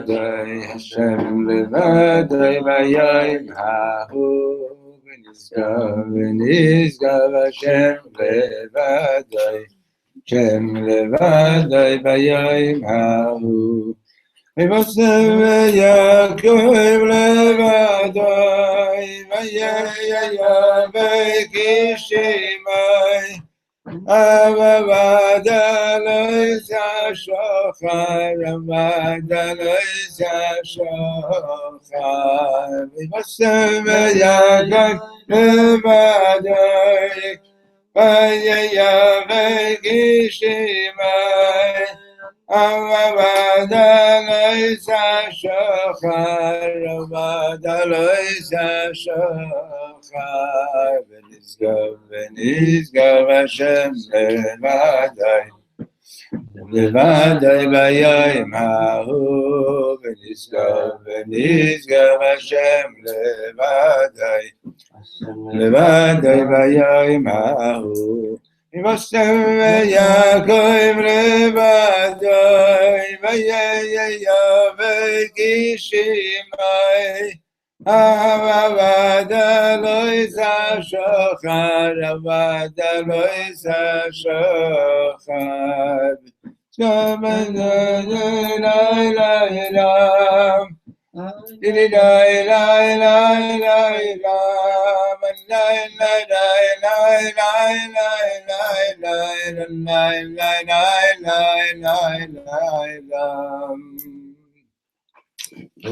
levadai, Hashem levadai, vayayim hahu, v'nizgav Hashem levadai, Hashem levadai, vayayim hahu, v'vosem Yaakov levadai, vayayavei kishimai, Avavada loisa shochar, avada loisa shochar. V'vosem Yaakov levadai, vayayavei kishimai, avavada loisa shochar, avada loisa shochar. V'nizgav Hashem levadai, levadai vayayim hahu, v'nizgav Hashem levadai, levadai vayayim hahu, v'vosem Yaakov levadai, vayayavei kishimai, Avada loisa shochar, avada loisa shochar. What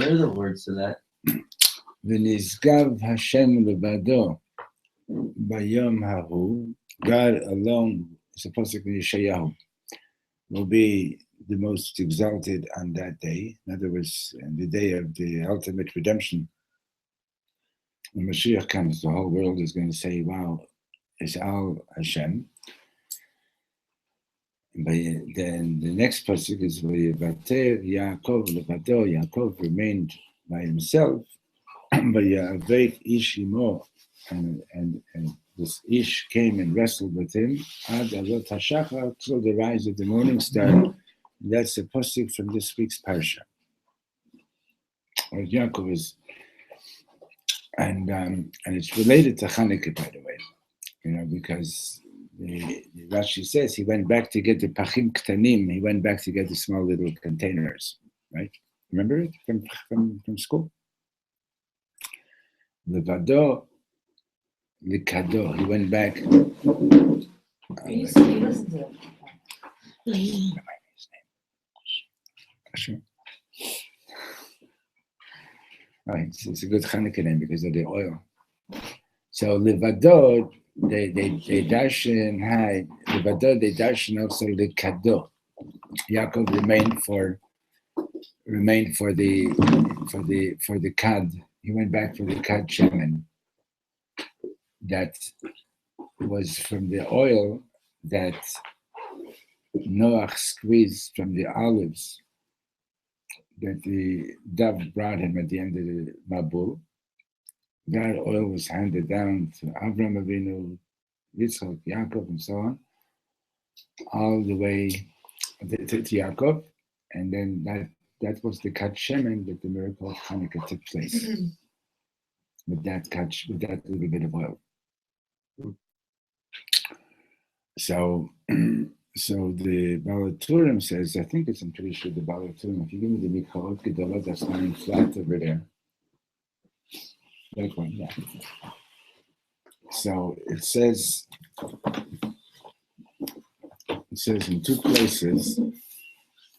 are the words to that? V'nizgav Hashem levado, bayom hahu, God alone, supposedly Yeshayahu, will be the most exalted on that day. In other words, in the day of the ultimate redemption, when Mashiach comes, the whole world is going to say, wow, it's all Hashem. But then the next pasuk is V'yivater Yaakov levado, Yaakov remained by himself, but Ya'avek Ish imo, and this Ish came and wrestled with him, Ad Alot HaShachar, till the rise of the morning star. That's the pasuk from this week's parsha. Or Yaakov is, and it's related to Channukah, by the way, because the Rashi says he went back to get the pachim ktanim. He went back to get the small little containers, right? Remember it from school? Levado, likado. He went back. You listen to it. Oh, it's a good Channukah name because of the oil. So levado, they darshan high. Levado, they darshan also likado. Yaakov remained for the kad. He went back for the kad shemen that was from the oil that Noach squeezed from the olives that the dove brought him at the end of the Mabul. That oil was handed down to Avraham Avinu, Yitzchak, Yaakov, and so on, all the way to Yaakov, and then that was the Kat Shemen that the miracle of Channukah took place with that little bit of oil. So the Balaturim says, I'm pretty sure the Balaturim, if you give me the Mikhaot Gedolot that's lying flat over there, that one, yeah. So it says in two places,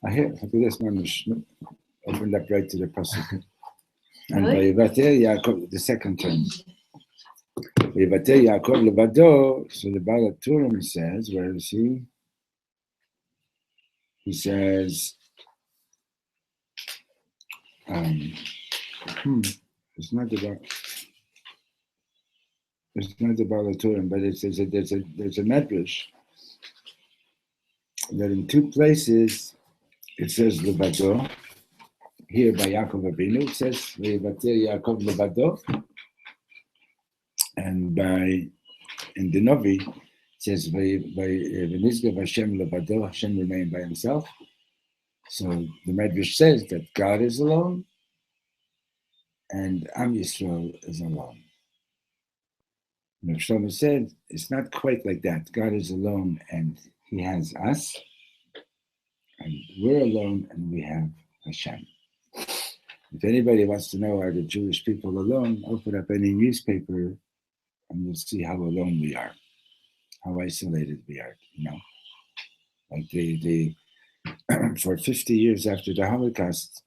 I hear this man opened up right to the pasuk. And Vayivater Yaakov, the second term. Vayivater Yaakov levado. So the Baal HaTurim says, where is he? He says, it's not the Baal HaTurim, but it says that there's a medrash that in two places it says levado. Here by Yaakov Avinu it says Vayivater Yaakov levado, and in the Novi it says V'nizgav Hashem levado. Hashem remained by himself. So the Medrash says that God is alone and Am Yisrael is alone. Reb Shlomo said it's not quite like that. God is alone and He has us, and we're alone and we have Hashem. If anybody wants to know, are the Jewish people alone, open up any newspaper and you'll see how alone we are, how isolated we are, Like the for 50 years after the Holocaust,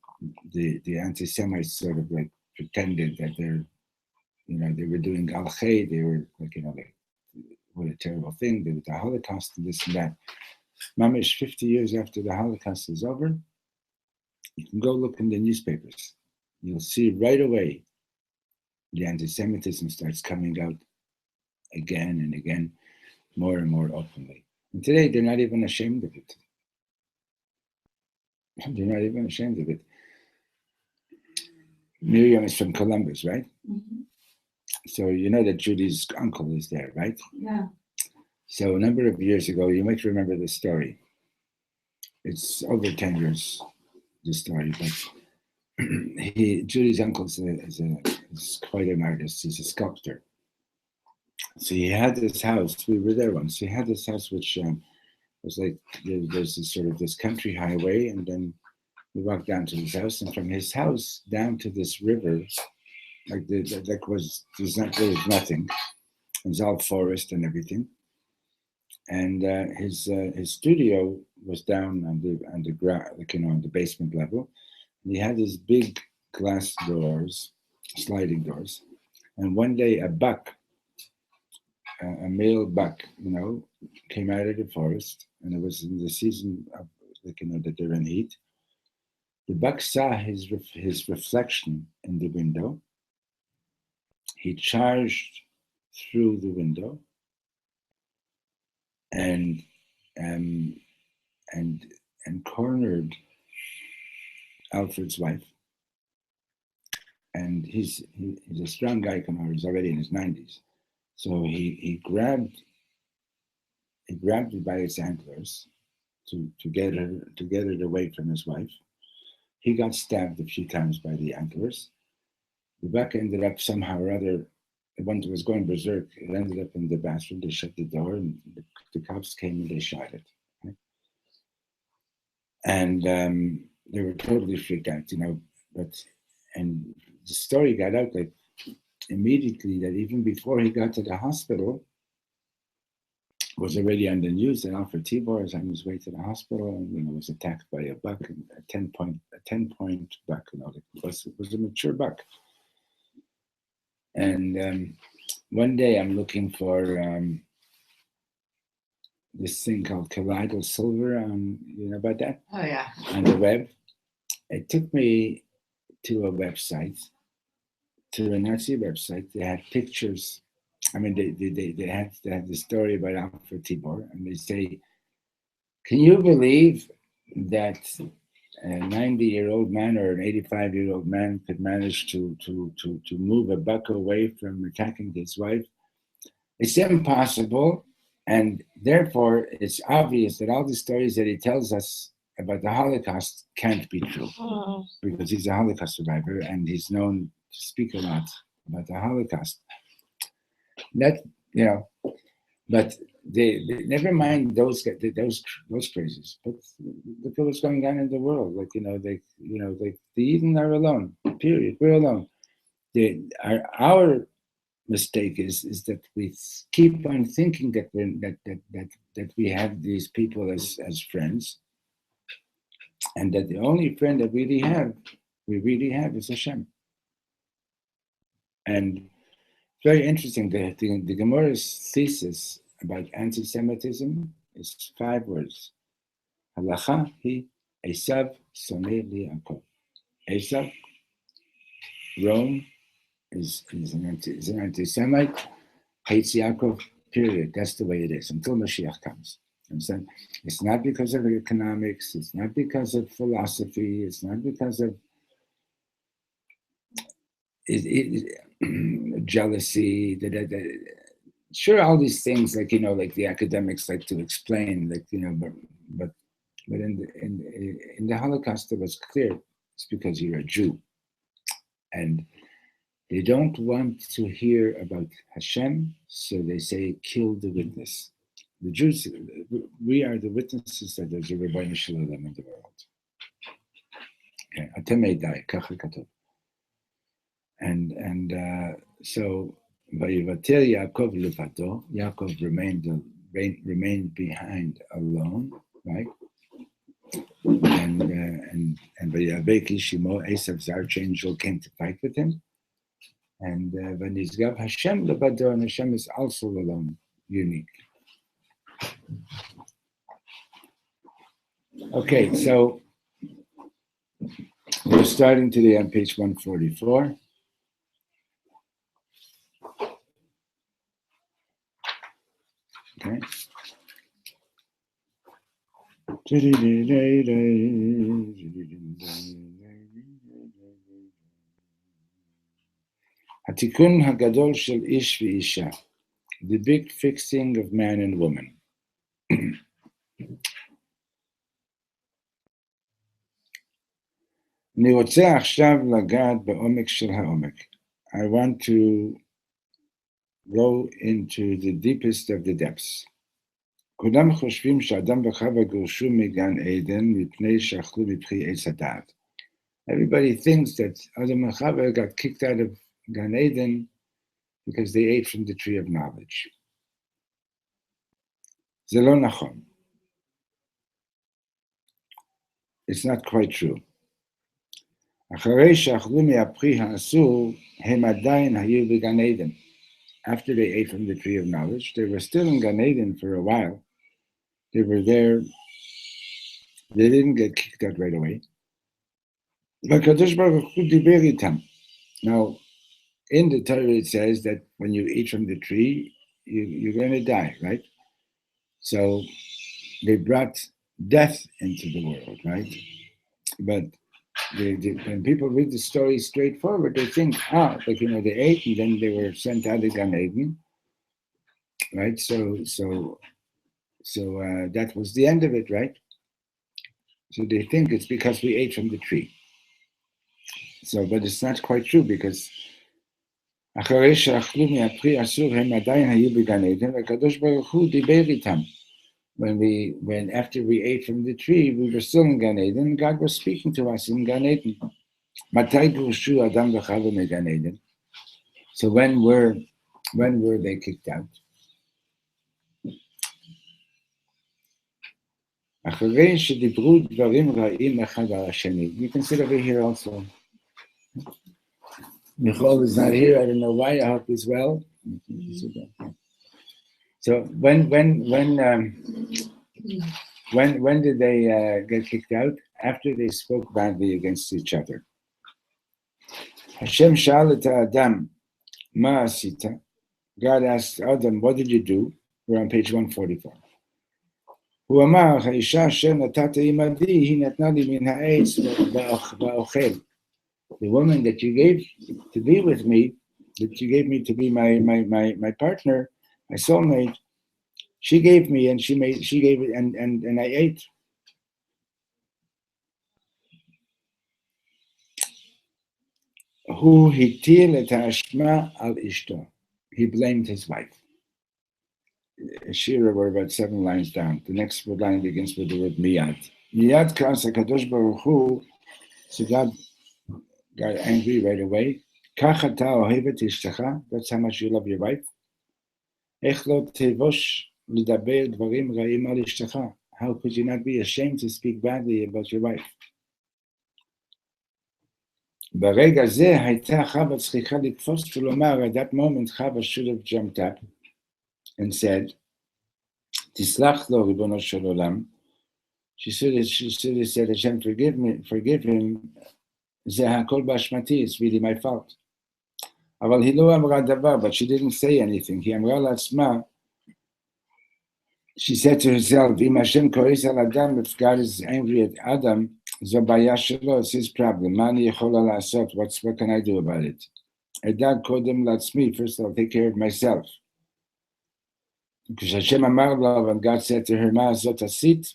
the anti-Semites sort of like pretended that they were doing al-Khay, they were like, what a terrible thing, the Holocaust and this and that. Mamish, 50 years after the Holocaust is over, you can go look in the newspapers. You'll see right away the anti-Semitism starts coming out again and again, more and more openly. And today, they're not even ashamed of it. They're not even ashamed of it. Miriam is from Columbus, right? Mm-hmm. So you know that Judy's uncle is there, right? Yeah. So a number of years ago, you might remember the story. It's over 10 years, the story, but Judy's uncle is quite an artist. He's a sculptor. So he had this house. We were there once. He had this house which was like there's this sort of this country highway, and then we walked down to his house, and from his house down to this river, there was nothing. It was all forest and everything. And his studio was down on the ground, on the basement level. And he had these big glass doors, sliding doors. And one day a buck, a male buck, came out of the forest, and it was in the season of that they're in heat. The buck saw his reflection in the window. He charged through the window and cornered Alfred's wife. And he's a strong guy, he's already in his 90s. So he grabbed it by its antlers to get it away from his wife. He got stabbed a few times by the antlers. The buck ended up somehow or other, when it was going berserk, it ended up in the bathroom. They shut the door, and the cops came and they shot it. Right? And they were totally freaked out, and the story got out like immediately that even before he got to the hospital, was already on the news that Alfred Tibor is on his way to the hospital and was attacked by a buck, a 10-point buck. It was a mature buck. And one day I'm looking for this thing called colloidal silver. You know about that? Oh yeah. On the web. It took me to a website, to a Nazi website. They had pictures. I mean, they had the story about Alfred Tibor, and they say, "Can you believe that a 90-year-old man or an 85-year-old man could manage to move a buck away from attacking his wife? It's impossible, and therefore it's obvious that all the stories that he tells us about the Holocaust can't be true, because he's a Holocaust survivor and he's known to speak a lot about the Holocaust. That but they never mind those crazies. But look at what's going on in the world. The Eden are alone. Period. We're alone. Our mistake is that we keep on thinking that we have these people as friends, and that the only friend that we really have is Hashem. And very interesting. The Gemara's thesis about anti-Semitism is 5 words. Halacha hi Esav soneh liYaakov. Esav, Rome, is an anti-Semite, hates Yaakov, period. That's the way it is until Mashiach comes. And it's not because of economics, it's not because of philosophy, it's not because of jealousy. Sure, all these things, like the academics like to explain, but But in the Holocaust, it was clear it's because you're a Jew. And they don't want to hear about Hashem, so they say, kill the witness. The Jews, we are the witnesses that there's a Rebbeinu Shalom in the world. Okay, Atem Eidai, kacha katuv. And so, Vayivater Yaakov levato, Yaakov remained behind alone, right? And Vayavek Ishimo, Esav's archangel, came to fight with him. And when he's got Hashem levato, and Hashem is also alone, unique. Okay, so we're starting today on page 144. Okay. Hatikun hagadol shel ish v'isha, the big fixing of man and woman. אני רוצה עכשיו לגעת בעומק של העומק. I want to go into the deepest of the depths. כולם חושבים שאדם וחווה גורשו מגן עדן מפני שאכלו מפרי עץ הדעת. Everybody thinks that Adam and Chava got kicked out of Gan Eden because they ate from the tree of knowledge. זה לא נכון. It's not quite true. אחרי שאכלו מהפרי האסור, הם עדיין היו בגן עדן. After they ate from the tree of knowledge, they were still in Gan Eden for a while. They were there. They didn't get kicked out right away. Now, in the Torah it says that when you eat from the tree, you're going to die, right? So they brought death into the world, right? But when people read the story straightforward, they think, they ate and then they were sent out of Gan Eden, right? So that was the end of it, right? So they think it's because we ate from the tree. So, but it's not quite true because אחרי שאכלו מהפרי אסור הם עדיין היו בגן עדן, והקדוש ברוך הוא דיבר איתם. When after we ate from the tree, we were still in Gan Eden. God was speaking to us in Gan Eden. מתי גורשו אדם וחווה מגן עדן? So when were they kicked out? אחרי שדיברו דברים רעים אחד על השני. You can sit over here also. Michal is not here. I don't know why. I hope he's well. So when did they get kicked out? After they spoke badly against each other. Hashem sha'al et Adam, ma asita? God asked Adam, what did you do? We're on page 144. הוא אמר, האישה אשר נתת עמדי, היא נתנה לי מן העץ ואוכל. The woman that you gave to be with me, that you gave me to be my partner, my soulmate, she gave me and she gave it and I ate. הוא הטיל את האשמה על אשתו. He blamed his wife. Shira, we're about 7 lines down. The next line begins with the word miyad. Miyad comes HaKadosh Baruch Hu, so God got angry right away. Kach ata ohevet ishtecha, that's how much you love your wife. Ech lo tevosh lidaber dvarim ra'im al ishtecha. How could you not be ashamed to speak badly about your wife? ברגע זה הייתה חווה צריכה לקפוץ ולומר, at that moment Chava should have jumped up and said, תסלח לו ריבונו של עולם. She should have said, Hashem, forgive him. זה הכל באשמתי, it's really my fault. אבל היא לא אמרה דבר, but she didn't say anything. היא אמרה לעצמה, she said to herself, אם השם כועס על אדם, if God is angry at Adam, זו בעיה שלו, it's his problem. מה אני יכולה לעשות? What can I do about it? אדאג קודם לעצמי, first I'll take care of myself. כשהשם אמר לה, when God said to her, מה זאת עשית?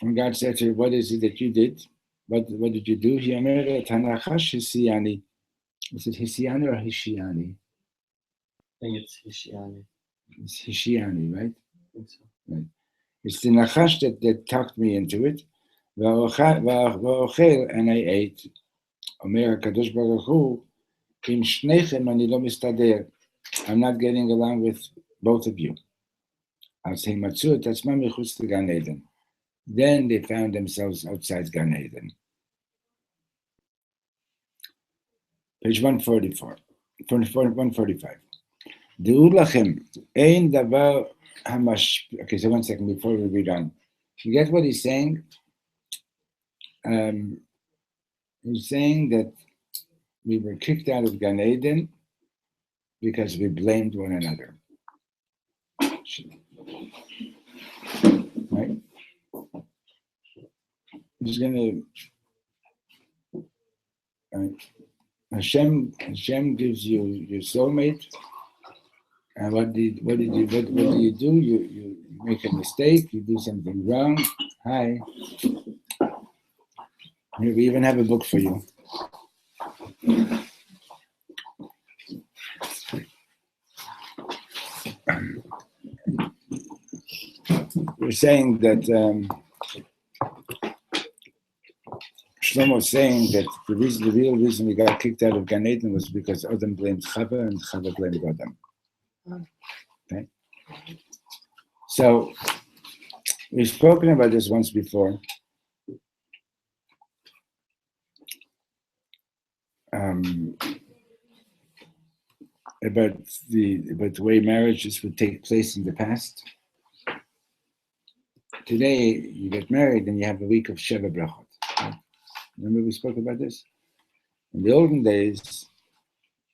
And God said to her, what is it that you did? What did you do? He omeret hanachash hisiyani. Is it hisiyani or hishiani? I think it's Hishiani. It's hishiani, right? I think so. Right. It's the nachash that talked me into it. Va'ochel, and I ate. Omer HaKadosh Baruch Hu, im shnechem ani lo mistader. I'm not getting along with both of you. As he matzu et atzmam mechutz Gan Eden. Then they found themselves outside Gan Eden. Page 144, 145. De'u lachem, ein davar hamash. Okay, so 1 second before we read on. You get what he's saying? He's saying that we were kicked out of Gan Eden because we blamed one another. Right? He's going to. Hashem gives you your soulmate, and what do you do? You make a mistake, you do something wrong. Hi. Here, we even have a book for you. We're saying that Shlomo was saying that the real reason we got kicked out of Gan Eden was because Adam blamed Chava and Chava blamed Adam. Okay? So, we've spoken about this once before. About the way marriages would take place in the past. Today, you get married and you have a week of Sheva Brachot. Right? Remember we spoke about this? In the olden days,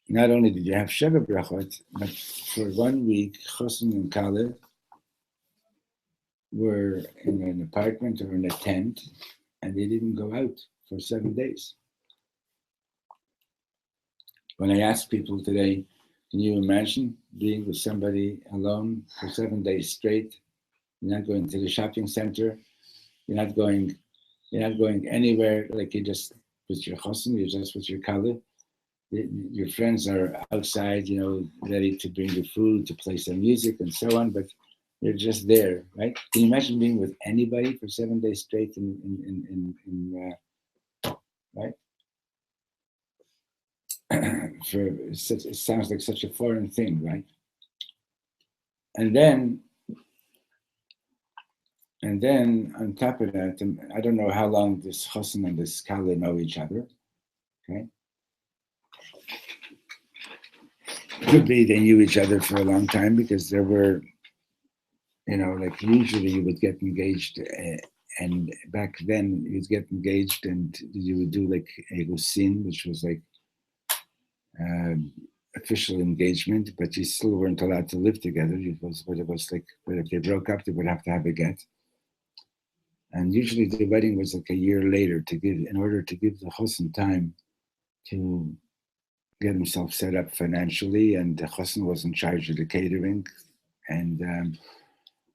not only did you have Sheva Brachot, but for 1 week, Chosin and Kalev were in an apartment or in a tent, and they didn't go out for 7 days. When I ask people today, can you imagine being with somebody alone for 7 days straight? You're not going to the shopping center. You're not going anywhere. Like you're just with your chosin. You're just with your kala. Your friends are outside, ready to bring you food, to play some music, and so on. But you're just there, right? Can you imagine being with anybody for 7 days straight? Right? It sounds like such a foreign thing, right? And then on top of that, and I don't know how long this chosin and this kala know each other. Okay, could be they knew each other for a long time because there were, like usually you would get engaged, and back then you'd get engaged and you would do like egusin, which was like official engagement, but you still weren't allowed to live together. But if they broke up, they would have to have a get. And usually the wedding was like a year later in order to give the chosin time to get himself set up financially, and the chosin was in charge of the catering, and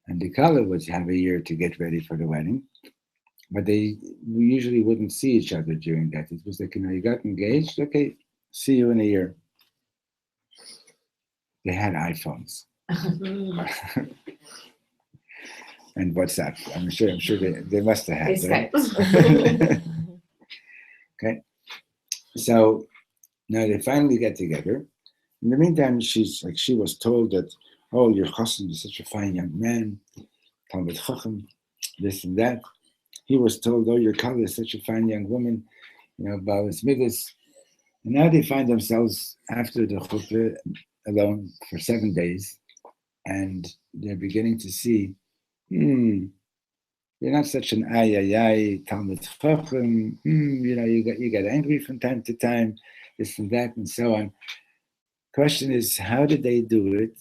the kala would have a year to get ready for the wedding. But we usually wouldn't see each other during that. It was like, you got engaged, okay, see you in a year. They had iPhones. And WhatsApp. I'm sure they must have had. Right? Okay. So now they finally get together. In the meantime, she was told that, oh, your chosin is such a fine young man, Talmud Chacham, this and that. He was told, oh, your kala is such a fine young woman, Balas Midas. And now they find themselves after the chuppah alone for 7 days, and they're beginning to see, you're not such an Talmud Chacham, you got angry from time to time, this and that, and so on. Question is, how did they do it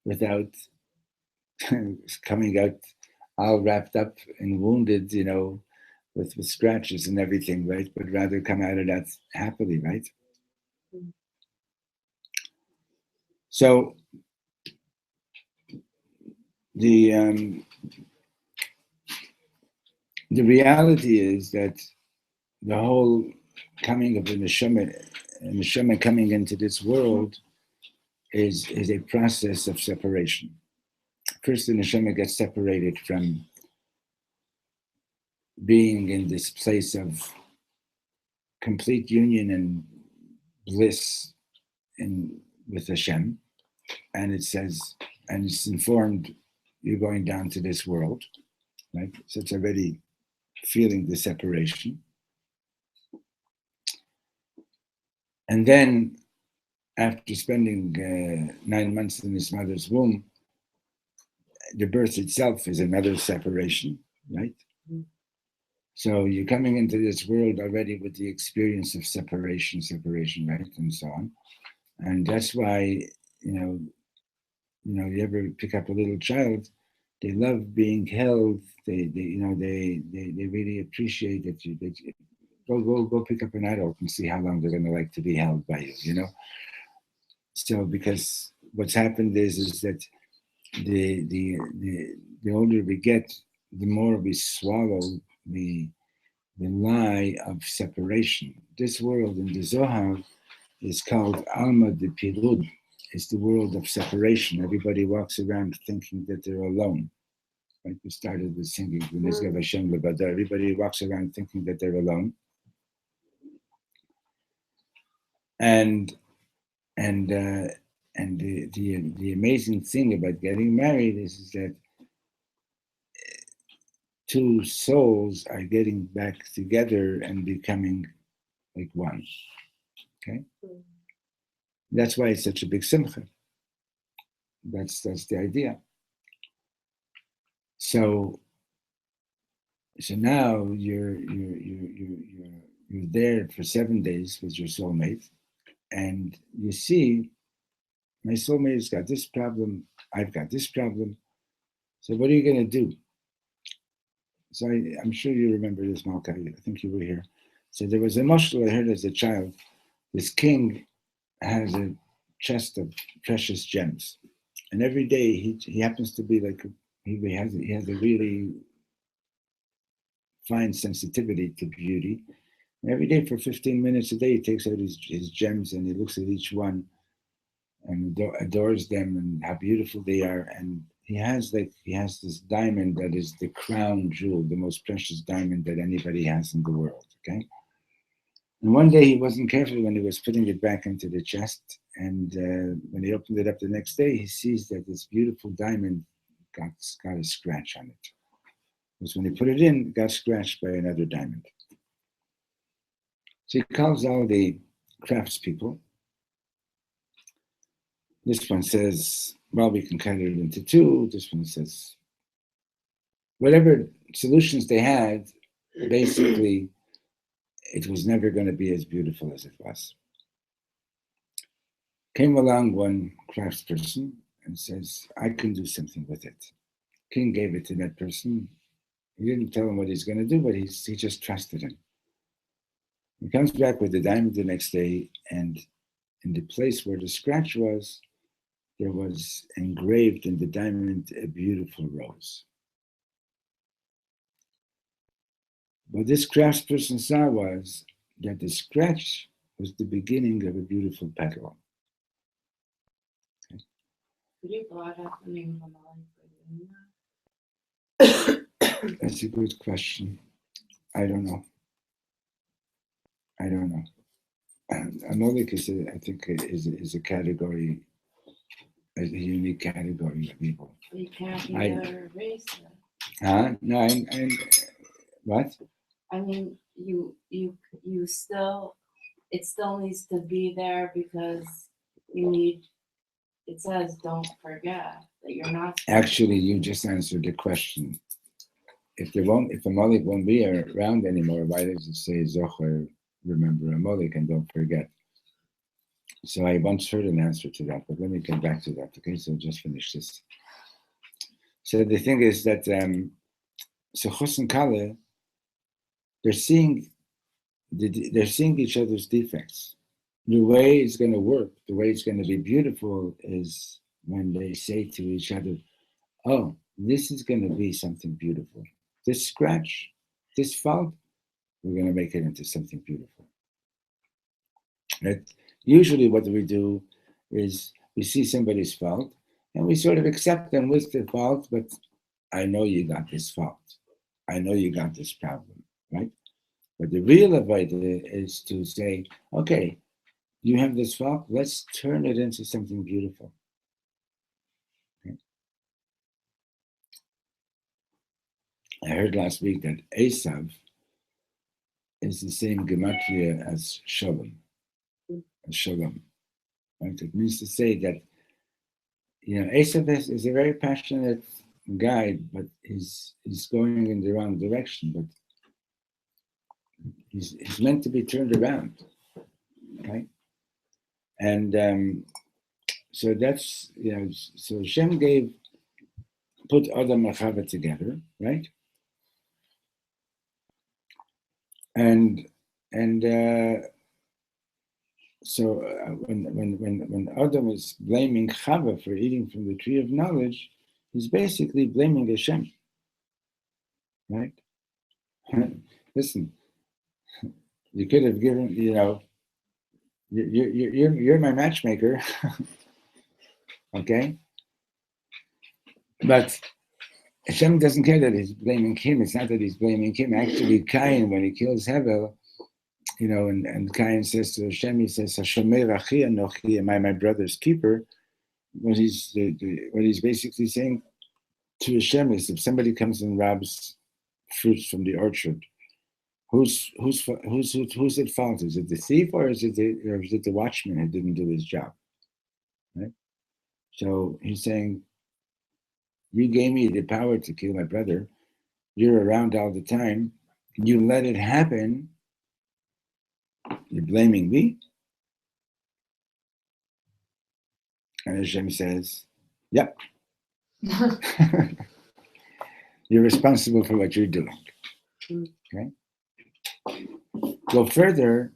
without coming out all wrapped up and wounded, with scratches and everything, right? But rather come out of that happily, right? So the The reality is that the whole coming of the neshama coming into this world is a process of separation. First, the neshama gets separated from being in this place of complete union and bliss with Hashem, and it says, and it's informed, you're going down to this world, right? So it's already feeling the separation. And then, after spending 9 months in his mother's womb, the birth itself is another separation, right? Mm-hmm. So you're coming into this world already with the experience of separation, right, and so on. And that's why, you ever pick up a little child, they love being held. They really appreciate that you go pick up an adult and see how long they're going to like to be held by you. So because what's happened is that the older we get, the more we swallow the lie of separation. This world in the Zohar is called Alma de Pirud. It's the world of separation. Everybody walks around thinking that they're alone. Right? We started with singing V'nizgav Hashem Lebada. Everybody walks around thinking that they're alone. And the amazing thing about getting married is that two souls are getting back together and becoming like one. Okay? That's why it's such a big simcha. That's the idea. So now you're there for 7 days with your soulmate, and you see, my soulmate's got this problem, I've got this problem. So what are you going to do? So I'm sure you remember this, Malka. I think you were here. So there was a mashal I heard as a child. This king has a chest of precious gems, and every day he happens to be like he has a really fine sensitivity to beauty. And every day for 15 minutes a day, he takes out his gems and he looks at each one and adores them and how beautiful they are. And he has this diamond that is the crown jewel, the most precious diamond that anybody has in the world. Okay. And one day he wasn't careful when he was putting it back into the chest. And when he opened it up the next day, he sees that this beautiful diamond got a scratch on it. Because when he put it in, it got scratched by another diamond. So he calls all the craftspeople. This one says, well, we can cut it into two. This one says, whatever solutions they had, basically, it was never going to be as beautiful as it was. Came along one craftsperson and says, I can do something with it. King gave it to that person. He didn't tell him what he's going to do, but he just trusted him. He comes back with the diamond the next day, and in the place where the scratch was, there was engraved in the diamond a beautiful rose. What this craftsperson saw was that the scratch was the beginning of a beautiful petal. Could you brought up the name of the line? That's a good question. I don't know. Amalek I think is a category, a unique category of people. You can't either race it. No, what? I mean, you still, it still needs to be there because it says don't forget that you're not. Actually, you just answered the question. If Amalek won't be around anymore, why does it say Zocher, remember Amalek and don't forget? So I once heard an answer to that, but let me get back to that. Okay, so just finish this. So the thing is that so Chos and Kale, they're seeing each other's defects. The way it's going to work, the way it's going to be beautiful is when they say to each other, oh, this is going to be something beautiful. This scratch this fault, we're going to make it into something beautiful. Right? Usually what we do is we see somebody's fault and we sort of accept them with the fault, but I know you got this fault. I know you got this problem, right? But the real avodah is to say, okay, you have this fault, let's turn it into something beautiful. Okay? I heard last week that Esav is the same gematria as Shalom. Shalom. Right? It means to say that, Esav is a very passionate guy, but he's going in the wrong direction, but he's meant to be turned around, right? And so that's, so Hashem put Adam and Chava together, right? And so when Adam is blaming Chava for eating from the tree of knowledge, he's basically blaming Hashem, right? Listen, you could have given, you're my matchmaker, okay? But Hashem doesn't care that he's blaming him. It's not that he's blaming him. Actually, Cain, when he kills Hevel, and Cain says to Hashem, he says, "Hashomer achi anochi, am I my brother's keeper?" What he's basically saying to Hashem is, if somebody comes and robs fruits from the orchard, who's at fault? Is it the thief or is it the watchman who didn't do his job? Right? So he's saying, you gave me the power to kill my brother. You're around all the time. You let it happen. You're blaming me? And Hashem says, yep. You're responsible for what you're doing. Okay? Go further,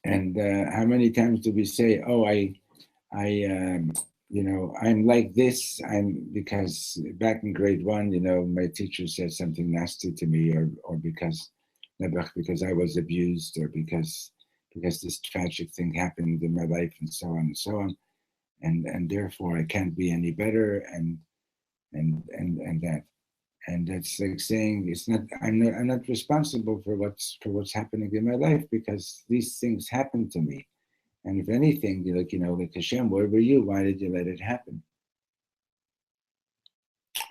and how many times do we say, oh, I'm like this, because back in grade 1, my teacher said something nasty to me, or because I was abused, or because this tragic thing happened in my life, and so on and so on, and therefore I can't be any better, and that. And that's like saying I'm not responsible for what's happening in my life, because these things happen to me. And if anything, like Hashem, where were you? Why did you let it happen?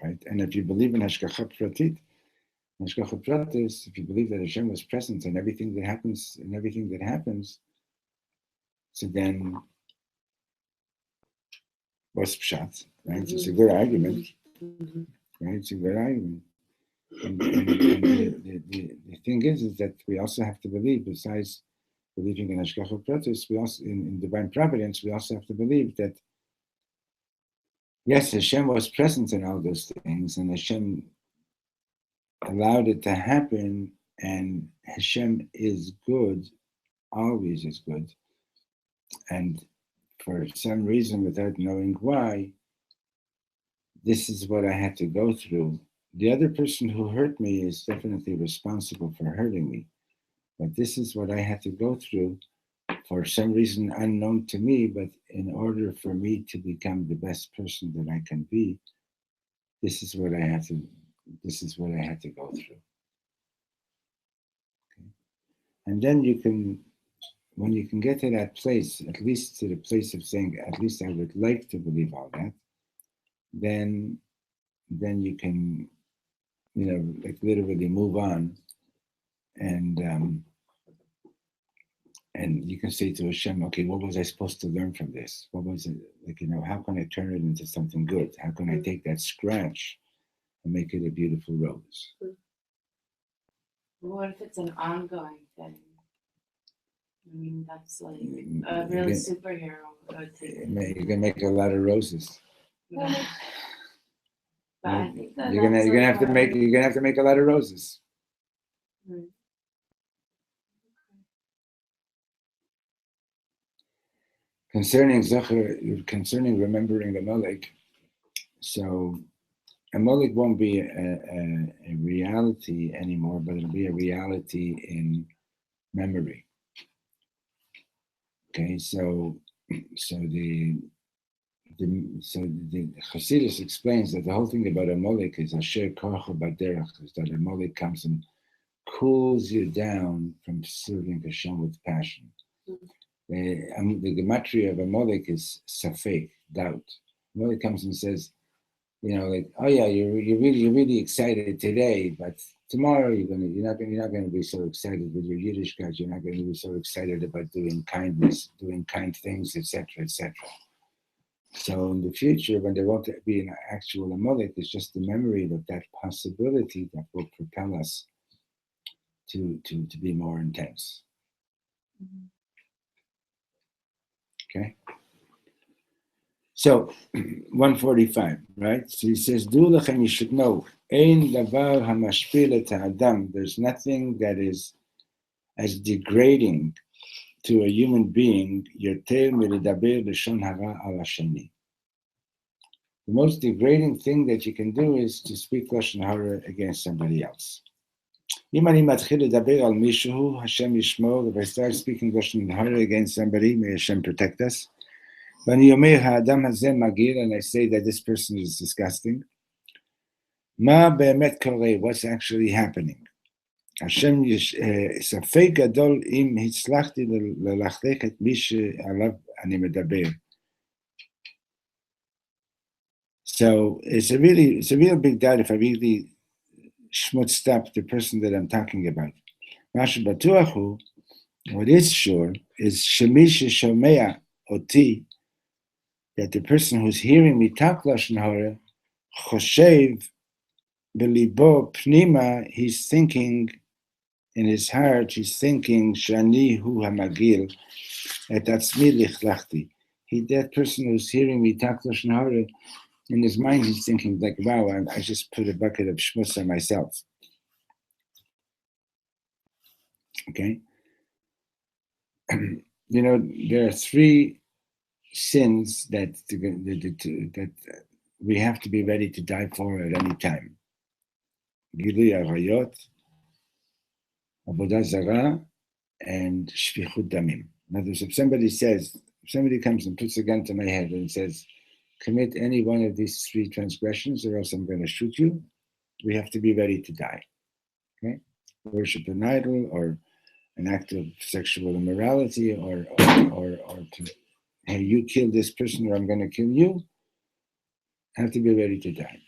Right? And if you believe in Hashgacha Pratit, if you believe that Hashem was present in everything that happens, so then what's pshat? Right? It's a good argument. Right? It's a good argument. And the thing is that we also have to believe, besides believing in Hashgacha Pratis, we also in divine providence, we also have to believe that yes, Hashem was present in all those things, and Hashem allowed it to happen, and Hashem is good, always is good, and for some reason, without knowing why, this is what I had to go through. The other person who hurt me is definitely responsible for hurting me, but this is what I had to go through for some reason unknown to me, but in order for me to become the best person that I can be, this is what I had to go through. Okay? And then when you can get to that place, at least to the place of saying, at least I would like to believe all that, then you can, like literally move on, and you can say to Hashem, okay, what was I supposed to learn from this? What was it, how can I turn it into something good? How can I take that scratch and make it a beautiful rose? What if it's an ongoing thing? I mean, that's like a really superhero. You can make a lot of roses. Yeah. But I think that you're gonna have to make a lot of roses. Right. Concerning remembering the Amalek, so Amalek won't be a reality anymore, but it'll be a reality in memory. Okay, so the Chassidus explains that the whole thing about Amalek is Asher Korcha Baderach, is that Amalek comes and cools you down from serving Hashem with passion. The gematria of Amalek is Safek, doubt. Amalek comes and says, like, oh yeah, you're really excited today, but tomorrow you're not gonna be so excited with your Yiddishkeit. You're not going to be so excited about doing kindness, doing kind things, etc., etc. So in the future, when there won't be an actual Amalek, it's just the memory of that possibility that will propel us to be more intense. Okay. So 145, right? So he says, "Du lechem, you should know, ein davar hamashpil et ha'adam." There's nothing that is as degrading to a human being yoter miledaber lashon hara al hasheni. The most degrading thing that you can do is to speak lashon hara against somebody else. If I start speaking lashon hara against somebody, may Hashem protect us. And I say that this person is disgusting. What's actually happening? Hashem safek gadol im hitzlachti lelachlech et mi she'alav ani medaber. So it's a real big doubt if I really schmutzed up the person that I'm talking about. Mashu batuahu, what is sure is shemi sheshomea oti, that the person who's hearing me talk lashon hara, choshev belibo pnima, he's thinking in his heart, he's thinking shani hu hamagil et atzmi lichlachti. That person who's hearing me talk lashon hara, in his mind, he's thinking like, wow, I just put a bucket of shmutz on myself. Okay? There are three sins that we have to be ready to die for at any time. Gilui arayot, avodah zara, and shfichut damim. In other words, if somebody comes and puts a gun to my head and says, commit any one of these three transgressions or else I'm going to shoot you, we have to be ready to die. Okay? Worship an idol, or an act of sexual immorality, or to, hey, you kill this person or I'm going to kill you, have to be ready to die.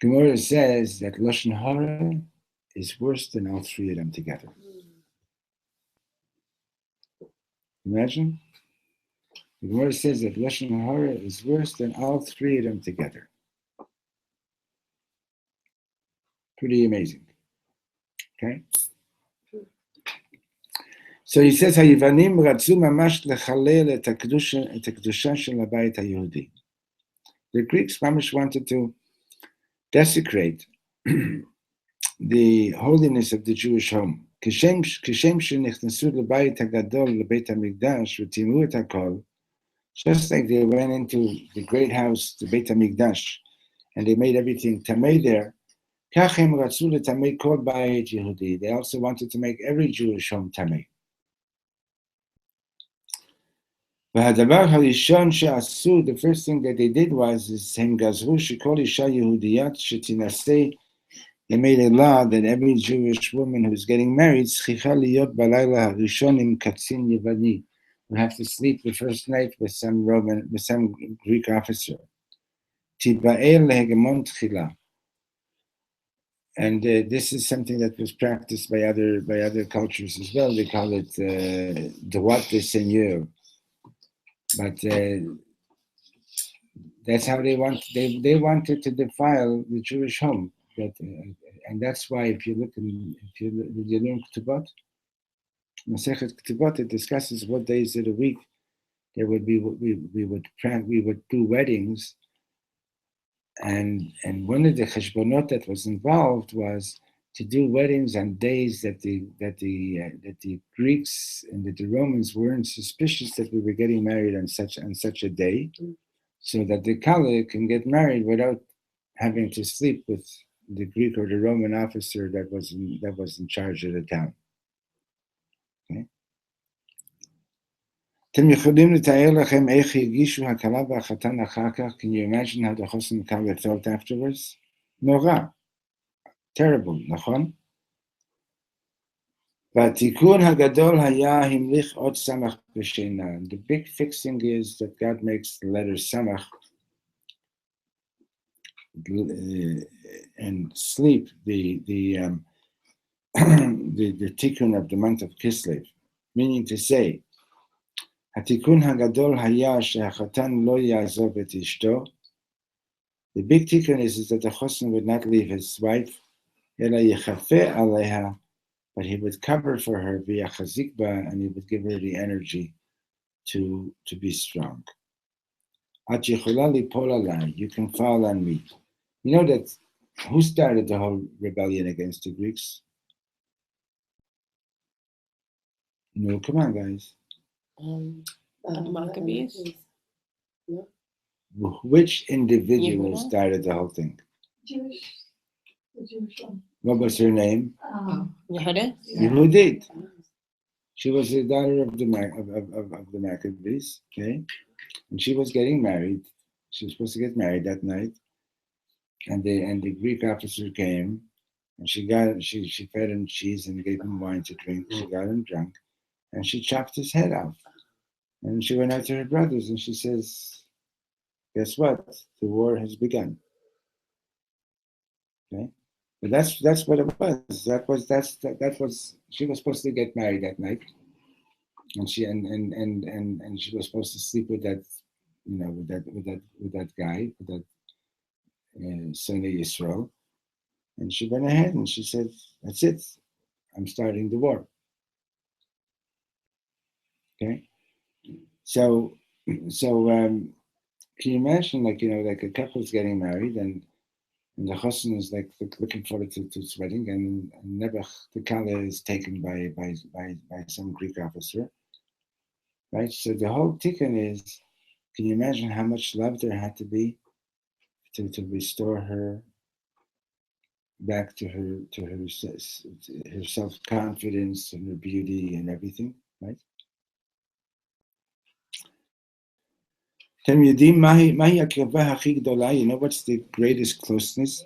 Gemara says that lashon hara is worse than all three of them together. Imagine. The Gemara says that lashon hara is worse than all three of them together. Pretty amazing. Okay? So he says, "Hayivanim ratzu mamash lechalel et hakdusha shel habayit hayehudi." The Greeks mamash wanted to desecrate the holiness of the Jewish home. Kishem shenichnasu lebayit hagadol lebeit hamikdash v'timu et hakol. Just like they went into the great house, the Beit HaMikdash, and they made everything tamei there, kachem ratzu letamei kol bayit Yehudi. They also wanted to make every Jewish home tamei. והדבר הראשון שעשו, the first thing that they did was, הם גזרו שכל אישה יהודיית שתינשא, they made a law that every Jewish woman who's getting married, צריכה להיות בלילה הראשון עם קצין יווני, will have to sleep the first night with some Greek officer. תיבעל להגמון תחילה. And this is something that was practiced by other cultures as well. They call it droit de seigneur. But that's how they wanted to defile the Jewish home. And that's why if you learn Ketubot, Masechet Ketubot, it discusses what days of the week there would be. We would do weddings, and one of the cheshbonot that was involved was to do weddings on days that the Greeks and the Romans weren't suspicious that we were getting married on such a day. so that the Kala can get married without having to sleep with the Greek or the Roman officer that was in charge of the town. Okay. Can you imagine how the Chosn and Kala felt afterwards? Nora. Terrible, נכון? והתיקון הגדול היה המליך עוד סמך בשינה. The big fixing is that God makes the letter samach and sleep the tikkun of the month of Kislev, meaning to say, התיקון הגדול היה שהחתן לא יעזוב את אשתו. The big tikkun is that the chosn would not leave his wife, אלא יחפה עליה, but he would cover for her via chazikba, and he would give her the energy to be strong. You can fall on me. You know that who started the whole rebellion against the Greeks? No, come on, guys. The Maccabees? Which individual Yehuda? started the whole thing? The Jewish one. What was her name? Yehuda? Yehudit. She was the daughter of the Maccabees, okay? And she was getting married. She was supposed to get married that night. And the Greek officer came, and she fed him cheese and gave him wine to drink. She got him drunk, and she chopped his head off. And she went out to her brothers, and she says, "Guess what? The war has begun." Okay, but that's what it was. That was she was supposed to get married that night, and she was supposed to sleep with that, with that guy, with that son of Yisrael. And she went ahead and she said, "That's it. I'm starting the war." Okay, so can you imagine, like a couple's getting married and the chosn is like looking forward to its wedding, and Nebuch the Kala is taken by some Greek officer, right? So the whole tikkun is, can you imagine how much love there had to be to restore her back to her self-confidence and her beauty and everything, right? You know what's the greatest closeness?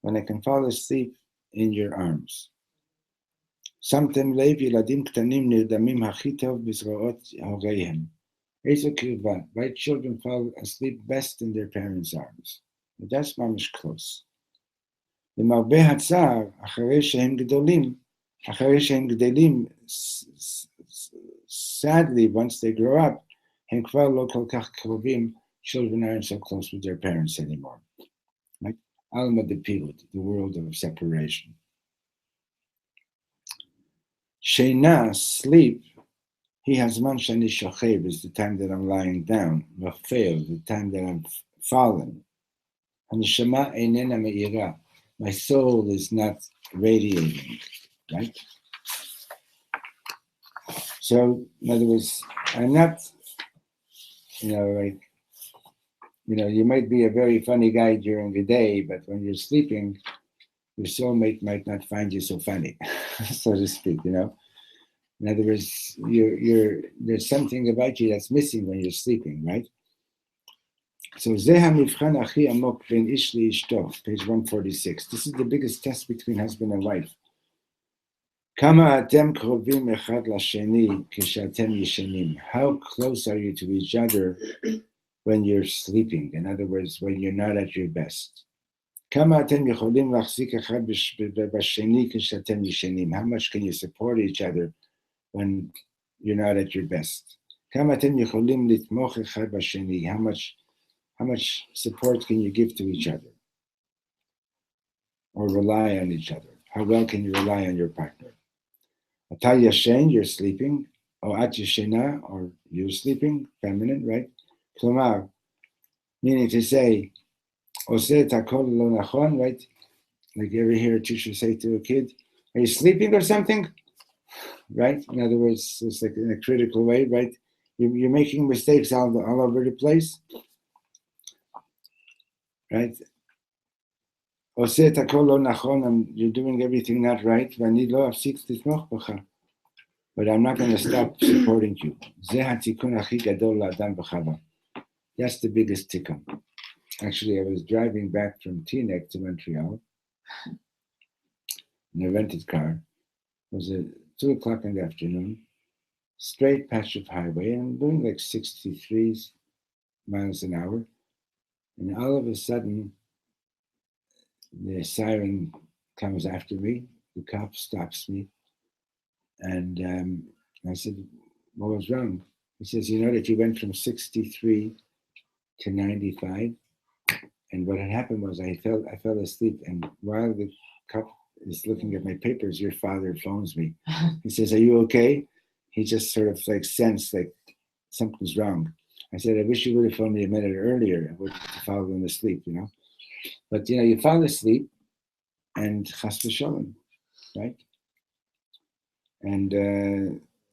When I can fall asleep in your arms. Right? Children fall asleep best in their parents' arms. But that's mamish close. Sadly, once they grow up, children aren't so close with their parents anymore. Right? Alma de Pilot, the world of separation. Sheina, sleep, he has man shani shochev, is the time that I'm lying down. Rafel, the time that I'm fallen. Haneshama einena me'ira, my soul is not radiating, right? So, in other words, I'm not, you might be a very funny guy during the day, but when you're sleeping, your soulmate might not find you so funny, so to speak, In other words, there's something about you that's missing when you're sleeping, right? So, Zeha Mivchan Achi Amok Ben Ish Li Ishto, page 146. This is the biggest test between husband and wife. Kama atem krovim echad lasheni kishatem yishenim. How close are you to each other when you're sleeping? In other words, when you're not at your best. Kama atem yecholim lachzik echad b'sheni kishatem yishenim. How much can you support each other when you're not at your best? Kama atem yecholim litmoch echad b'sheni. How much support can you give to each other? Or rely on each other? How well can you rely on your partner? Atal yashen, you're sleeping, or at yashena, or you're sleeping, feminine, right? Klomar, meaning to say, oseh takol lo nachon, right? Like you ever hear a teacher say to a kid, "Are you sleeping or something?" right? In other words, it's like in a critical way, right? You're making mistakes all over the place, right? You're doing everything not right, but I'm not going to stop supporting you. That's the biggest tikkun. Actually, I was driving back from Teaneck to Montreal in a rented car. It was at 2 o'clock in the afternoon, straight patch of highway, and I'm doing like 63 miles an hour. And all of a sudden, the siren comes after me. The cop stops me. And I said, what was wrong? He says, you know that you went from 63 to 95? And what had happened was I fell asleep. And while the cop is looking at my papers, your father phones me. He says, are you okay? He just sort of like sensed like something's wrong. I said, I wish you would have phoned me a minute earlier. I would have fallen asleep, you know. But, you know, you fall asleep and chas v'sholem, right? And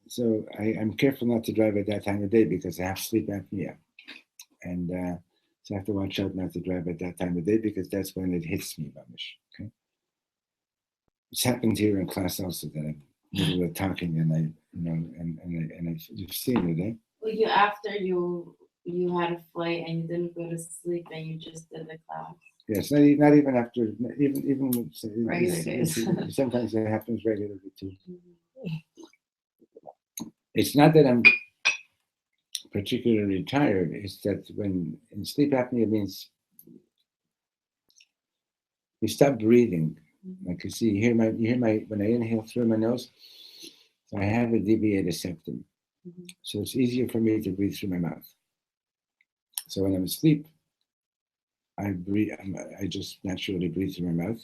so I'm careful not to drive at that time of day because I have sleep apnea. And so I have to watch out not to drive at that time of day because that's when it hits me, Mamish. Okay. It's happened here in class also that I'm in the middle of talking and you've seen it, eh? Well, after you had a flight and you didn't go to sleep and you just did the class. Yes, not even after, even Regular days. Sometimes it happens regularly too. It's not that I'm particularly tired, it's that when in sleep apnea means you stop breathing. Like you see, you hear my when I inhale through my nose, so I have a deviated septum. So it's easier for me to breathe through my mouth. So when I'm asleep, I just naturally breathe through my mouth.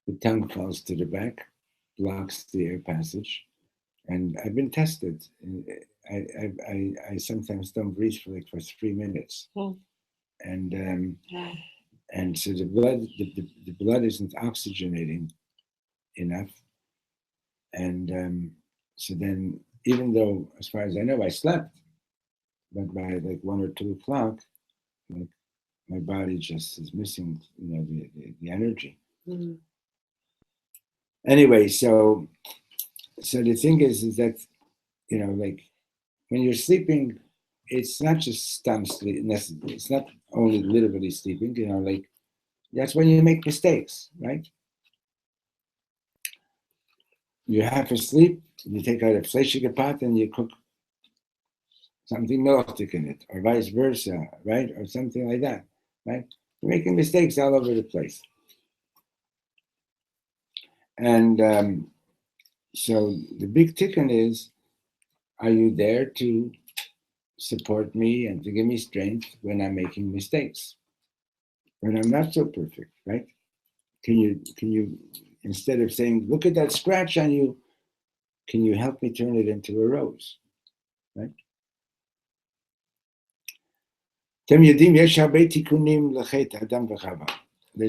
The tongue falls to the back, blocks the air passage, and I've been tested. I sometimes don't breathe for 3 minutes, and so the blood isn't oxygenating enough, and so then even though, as far as I know, I slept, but by like 1 or 2 o'clock, like my body just is missing, you know, the energy. Mm. Anyway, so the thing is that, you know, like when you're sleeping, it's not just stum sleep. It's not only literally sleeping. You know, like that's when you make mistakes, right? You're half asleep. You take out a fleshiga pot and you cook something melchik in it, or vice versa, right? Or something like that, right? You're making mistakes all over the place. And so the big tikkun is, are you there to support me and to give me strength when I'm making mistakes? When I'm not so perfect, right? Can you, instead of saying, look at that scratch on you, can you help me turn it into a rose, right? There's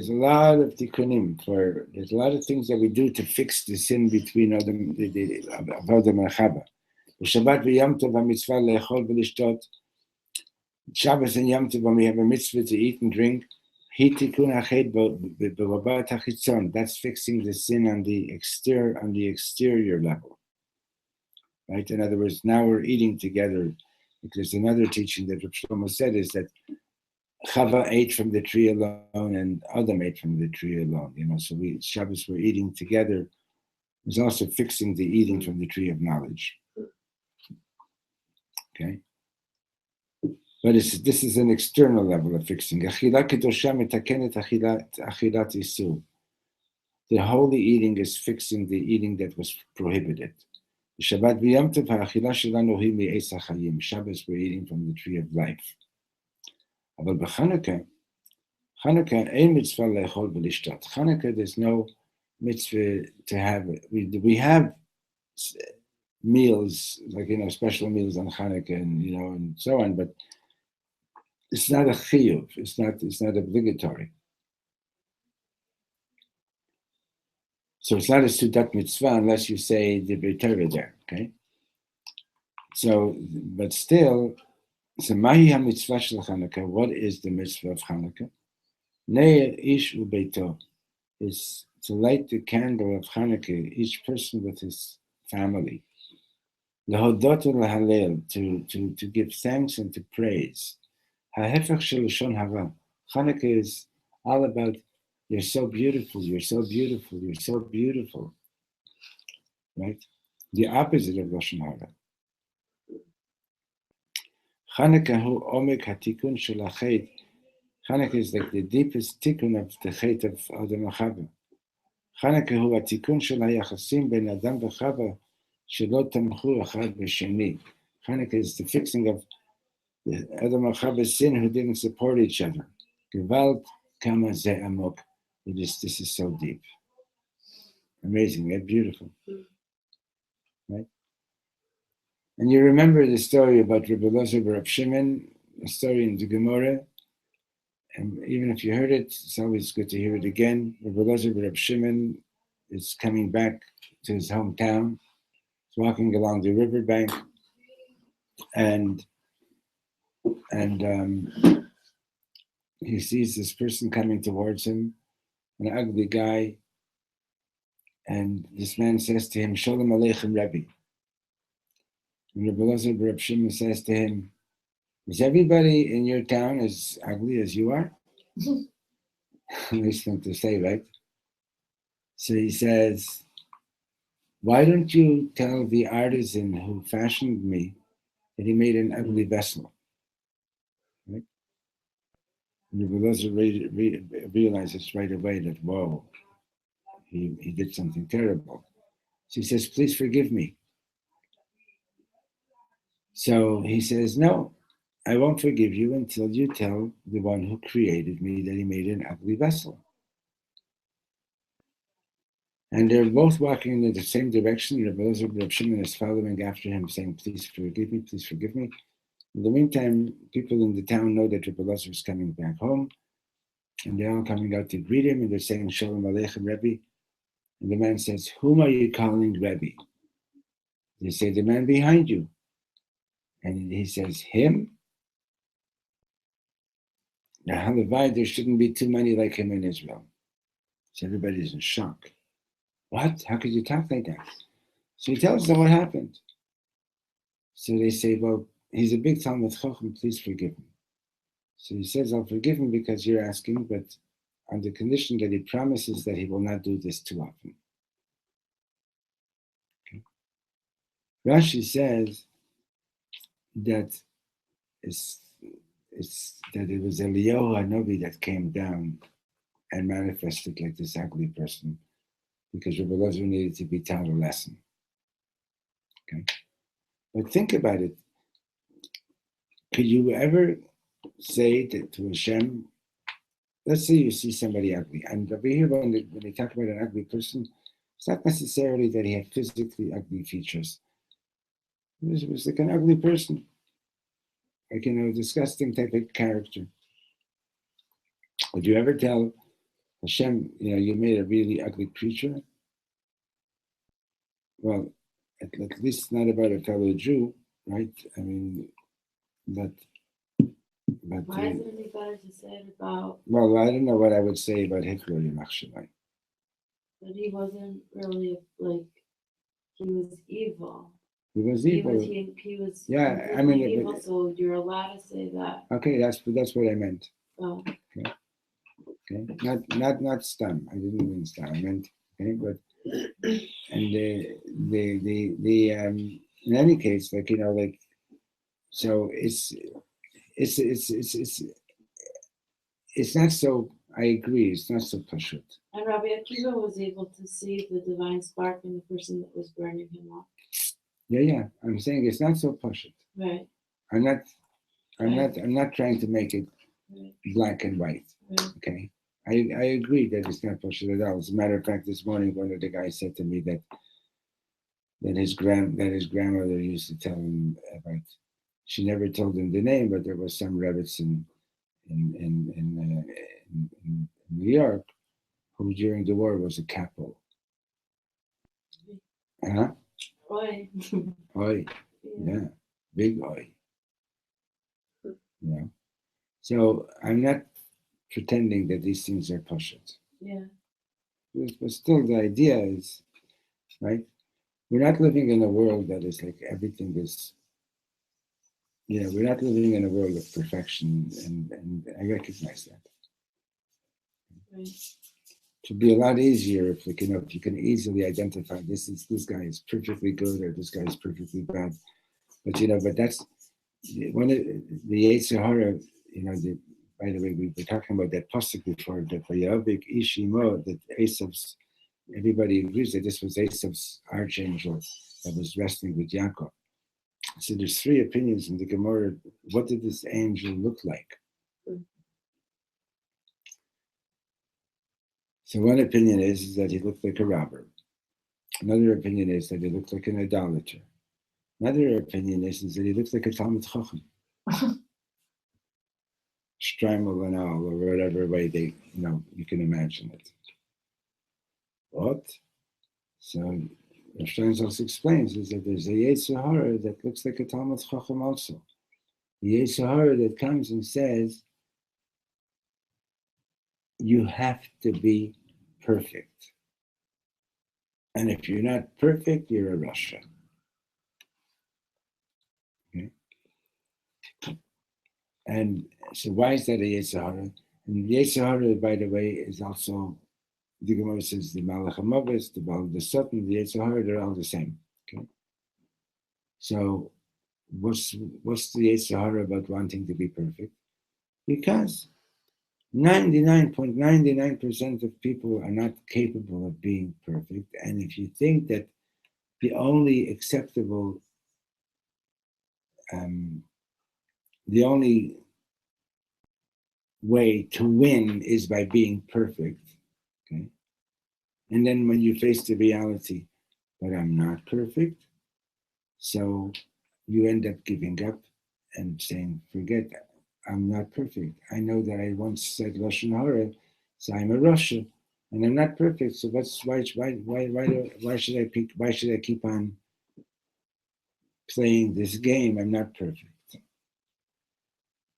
a lot of tikkunim there's a lot of things that we do to fix the sin between Adam and Chava. Shabbat v'Yom Tov mitzvah le'echol v'lishtot. Shabbos and Yom Tov when we have a mitzvah to eat and drink. That's fixing the sin on the exterior level, right? In other words, now we're eating together. There's another teaching that Reb Shlomo said is that Chava ate from the tree alone and Adam ate from the tree alone. You know, so Shabbos we're eating together. Is also fixing the eating from the tree of knowledge. Okay. But this is an external level of fixing. The holy eating is fixing the eating that was prohibited. Shabbat v'Yom Tov ha'achila shelanu hi mi'etz ha'chayim. Shabbos we're eating from the tree of life. But b'Chanukah ein mitzvah le'echol v'lishtot. Chanukah, there's no mitzvah to have. We have meals, like, you know, special meals on Chanukah and, you know, and so on, but it's not a chiyuv. It's not obligatory. So it's not a Sudat mitzvah unless you say the Torah there, okay? So, but still, so Mahi ha-mitzvah shel Chanukah, what is the mitzvah of Chanukah? Ne'er ish ubeito is to light the candle of Chanukah, each person with his family. Lehodot u'lehalel, to give thanks and to praise. Ha'hefech shel lashon hara. Chanukah is all about, you're so beautiful, you're so beautiful, you're so beautiful. Right? The opposite of lashon hara. Chanukah hu omek hatikun shel hachet. Chanukah is like the deepest tikkun of the chet of Adam and Chava. Chanukah hu hatikun shel hayachasim ben Adam v'Chava shelo tamchu echad b'sheni. Chanukah is the fixing of the Adam and Chava's sin who didn't support each other. Gewalt kama ze amok. This is so deep. Amazing, right? Beautiful. Right? And you remember the story about Reb Shimon, the story in the Gemara. And even if you heard it, it's always good to hear it again. Reb Shimon is coming back to his hometown. He's walking along the riverbank, and he sees this person coming towards him, an ugly guy. And this man says to him, Shalom Aleichem Rebbe. And Reb Shimon says to him, is everybody in your town as ugly as you are? Nice thing to say, right? So he says, why don't you tell the artisan who fashioned me that he made an ugly vessel? Right? And Rebbe realizes right away that, whoa, he did something terrible. So he says, please forgive me. So he says, no, I won't forgive you until you tell the one who created me that he made an ugly vessel. And they're both walking in the same direction. Reb Shimon is following after him, saying, please forgive me, please forgive me. In the meantime, people in the town know that Reb Elazar is coming back home, and they're all coming out to greet him, and they're saying, Shalom Aleichem Rebbe. And the man says, whom are you calling Rebbe? They say, the man behind you. And he says, him? Now, Halavai, there shouldn't be too many like him in Israel. So everybody's in shock. What? How could you talk like that? So he tells them what happened. So they say, well, he's a big Talmud Chacham, please forgive him. So he says, I'll forgive him because you're asking, but on the condition that he promises that he will not do this too often. Okay. Rashi says that that it was Eliyahu Hanavi that came down and manifested like this ugly person because Rebbe Elazar needed to be taught a lesson. Okay, but think about it. Could you ever say that to Hashem, let's say you see somebody ugly, and over here when they talk about an ugly person, it's not necessarily that he had physically ugly features. It was like an ugly person, like, a disgusting type of character. Would you ever tell Hashem, you made a really ugly creature? Well, at least not about a fellow Jew, right? I mean, but Why is it any better to say it about? Well, I don't know what I would say about Hitler, Yamach. But he wasn't really like, he was evil. He was evil. He was Yeah, I mean, evil. So you're allowed to say that. Okay, that's what I meant. Oh. Okay, not stam. I didn't mean stam. I meant but and in any case, so it's not so. I agree. It's not so pashut. And Rabbi Akiva was able to see the divine spark in the person that was burning him up. Yeah. I'm saying it's not so pashut. Right. I'm not trying to make it black and white. Right. Okay. I agree that it's not pashut at all. As a matter of fact, this morning one of the guys said to me that his grandmother used to tell him about. She never told him the name, but there was some rabbits in New York who during the war was a capo. Huh? Oi. Oi. Yeah. Big oi. You know. So I'm not pretending that these things are pashut. Yeah. But still the idea is, right? We're not living in a world that is like everything is, we're not living in a world of perfection, and I recognize that. Right. It would be a lot easier if if you can easily identify this guy is perfectly good or this guy is perfectly bad. But that's one of the Yetzer Hara, by the way, we were talking about that pasuk before, that Vayavik Ishimo, that Esav's, everybody agrees that this was Esav's archangel that was wrestling with Yaakov. So there's three opinions in the Gemara. What did this angel look like? So one opinion is that he looked like a robber. Another opinion is that he looked like an idolater. Another opinion is that he looks like a Talmud Chacham. Strimel and all, or whatever way they, you can imagine it. What? So Reb Shlomo also explains is that there's a Yetzer Hara that looks like a Talmud Chacham also. The Yetzer Hara that comes and says, you have to be perfect. And if you're not perfect, you're a Rasha. Okay? And so why is that a Yetzer Hara? And Yetzer Hara, by the way, is also, the Gemara says, the Malach HaMavis, the Baal, the Satan, the Yetzer Hara, they're all the same. Okay? So what's the Yetzer Hara about wanting to be perfect? Because 99.99% of people are not capable of being perfect. And if you think that the only acceptable, the only way to win is by being perfect, okay? And then when you face the reality, but I'm not perfect, so you end up giving up and saying, forget that. I'm not perfect. I know that I once said Lashon Hara, so I'm a Russia, and I'm not perfect. So why should I keep on playing this game? I'm not perfect.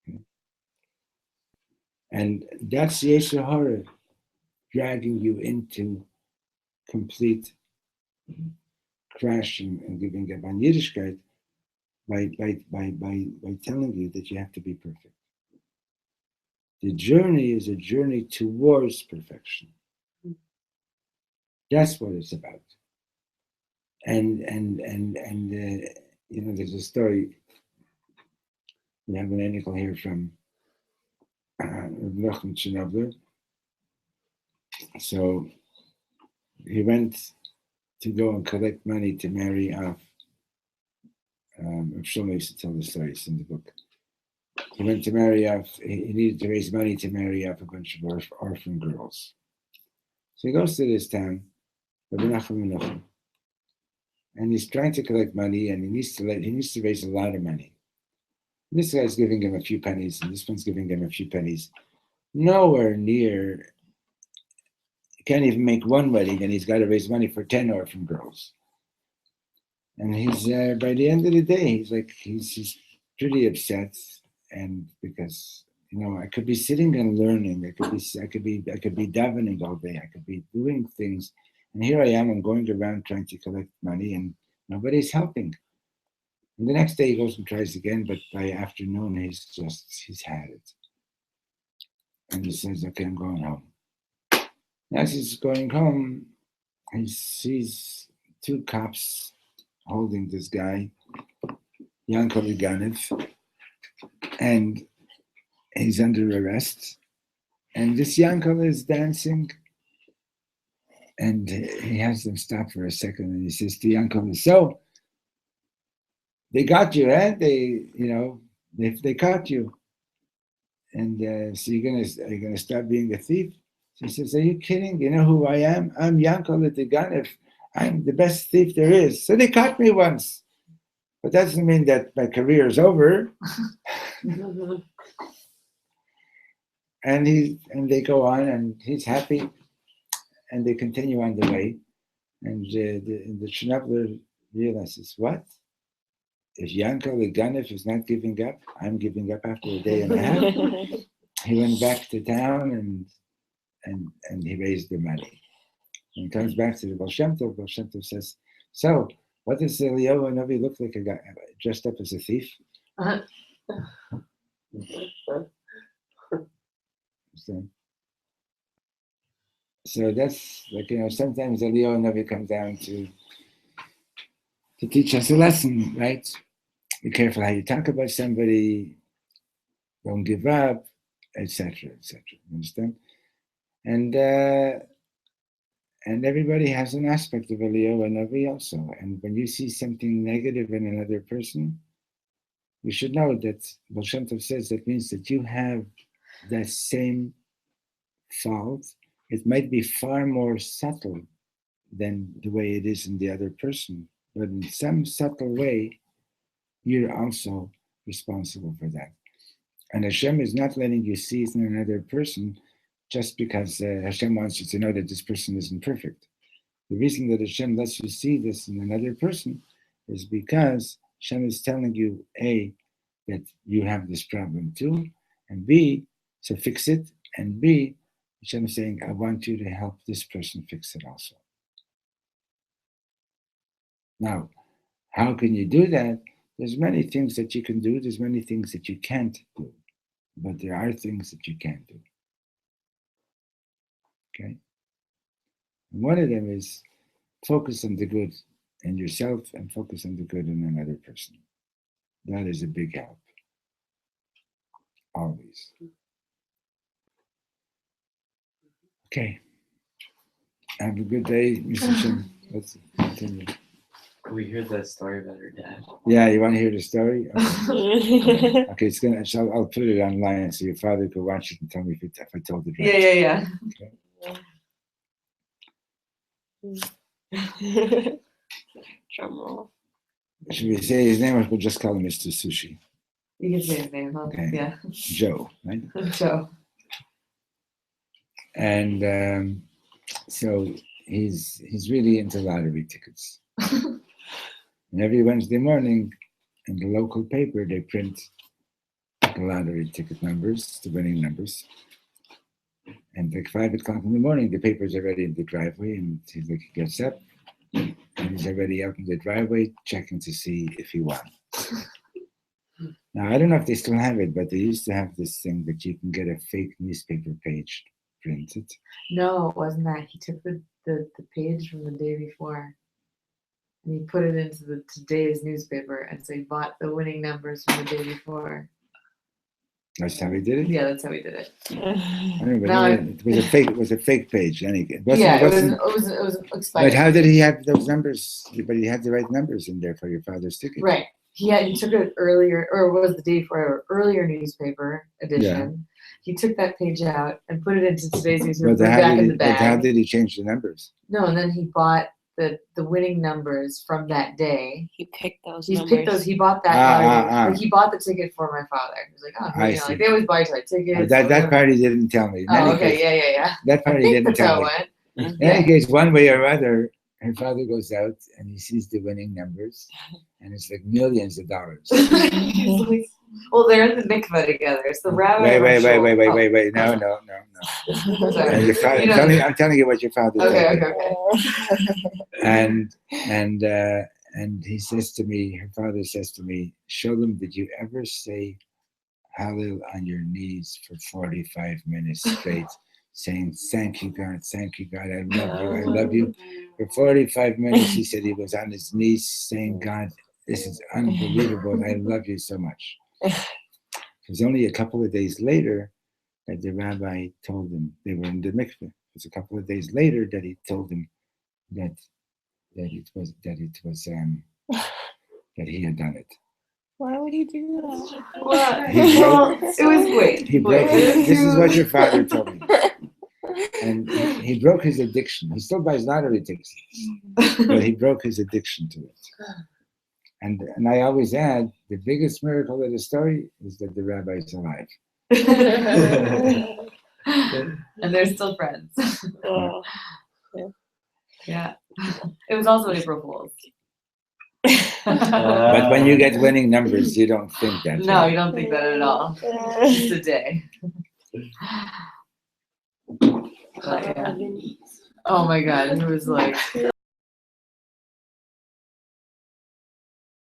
Okay? And that's Yetzer Hara dragging you into complete crashing and giving up on Yiddishkeit by telling you that you have to be perfect. The journey is a journey towards perfection. That's what it's about. And there's a story. We have an article here from Reb Shlomo. So he went to go and collect money to marry off. Reb Shlomo used to tell the stories in the book. He went to marry off. He needed to raise money to marry off a bunch of orphan girls. So he goes to this town, and he's trying to collect money, and he needs to raise a lot of money. And this guy's giving him a few pennies, and this one's giving him a few pennies. Nowhere near. He can't even make one wedding, and he's got to raise money for 10 orphan girls. And he's by the end of the day, he's pretty upset, and because I could be sitting and learning, I could be davening all day, I could be doing things, and here I am, I'm going around trying to collect money, and nobody's helping. And the next day he goes and tries again, but by afternoon he's had it, and he says, "Okay, I'm going home." As he's going home, he sees two cops holding this guy, Yankov Ganev, and he's under arrest. And this Yankov is dancing, and he has them stop for a second, and he says to Yankov, "So, they got you, eh? They caught you, and so are you gonna stop being a thief?" So he says, "Are you kidding? You know who I am? I'm Yankov Ganev. I'm the best thief there is. So they caught me once. But that doesn't mean that my career is over." And they go on, and he's happy, and they continue on the way. And the Channukah realizes, what? If Yankel the Ganef is not giving up, I'm giving up after a day and a half. He went back to town and he raised the money. When he comes back to the Baal Shem Tov says, so, what does Eliyahu Hanavi look like a guy dressed up as a thief? So that's like, sometimes Eliyahu Hanavi comes down to teach us a lesson, right? Be careful how you talk about somebody, don't give up, etc., etc. Understand? And everybody has an aspect of Eliyahu Hanavi also. And when you see something negative in another person, you should know that Baal Shem Tov says that means that you have that same fault. It might be far more subtle than the way it is in the other person, but in some subtle way, you're also responsible for that. And Hashem is not letting you see it in another person just because Hashem wants you to know that this person isn't perfect. The reason that Hashem lets you see this in another person is because Hashem is telling you, A, that you have this problem too, and B, so fix it, and B, Hashem is saying, I want you to help this person fix it also. Now, how can you do that? There's many things that you can do, there's many things that you can't do, but there are things that you can do. Okay? And one of them is focus on the good in yourself and focus on the good in another person. That is a big help. Always. Okay. Have a good day, Mr. Shem. Let's continue. We heard that story about her dad. Yeah, you want to hear the story? Okay, okay, so I'll put it online so your father could watch it and tell me if I told it right. Yeah. Okay. Drum roll. Should we say his name or we'll just call him Mr. Sushi? You can say his name, huh? Okay. Yeah. Joe, right? Joe. And so he's really into lottery tickets. And every Wednesday morning in the local paper, they print the lottery ticket numbers, the winning numbers. And like 5 o'clock in the morning, the papers are ready in the driveway, and he gets up, and he's already out in the driveway checking to see if he won. Now, I don't know if they still have it, but they used to have this thing that you can get a fake newspaper page printed. No, it wasn't that. He took the page from the day before and he put it into today's newspaper, and so he bought the winning numbers from the day before. That's how he did it? Yeah, that's how he did it. I don't know, No, it was a fake page. It was expired. But how did he have those numbers? But he had the right numbers in there for your father's ticket. Right. He took it earlier, or it was the day before, earlier newspaper edition. Yeah. He took that page out and put it into today's newspaper, But back in the bag. how did he change the numbers? No, and then he bought the winning numbers from that day. He picked those He numbers. picked those. He bought that. Like, he bought the ticket for my father. He was like, oh, like they always buy like tickets. That part he didn't tell me. Oh, okay, yeah. That part he didn't tell me. Went. In any case, one way or other, her father goes out and he sees the winning numbers, and it's like millions of dollars. Well, they're in the mikveh together. It's the rabbi. Wait. No. Sorry. Your father, I'm telling you what your father told me. Okay. And he says to me, her father says to me, Sholem, did you ever say Hallel on your knees for 45 minutes straight, saying, thank you, God, I love you. For 45 minutes, he said he was on his knees saying, God, this is unbelievable. I love you so much. It was only a couple of days later that the rabbi told him, they were in the mikveh. It was a couple of days later that he told him that he had done it. Why would he do that? What? He broke. This is what your father told me. And he broke his addiction. He still buys lottery tickets, but he broke his addiction to it. And I always add, the biggest miracle of the story is that the rabbi is alive. And they're still friends. Oh. Yeah. It was also April Fool's. But when you get winning numbers, you don't think that. No, way. you don't think that at all. Just a day. But yeah. Oh my god, he was like,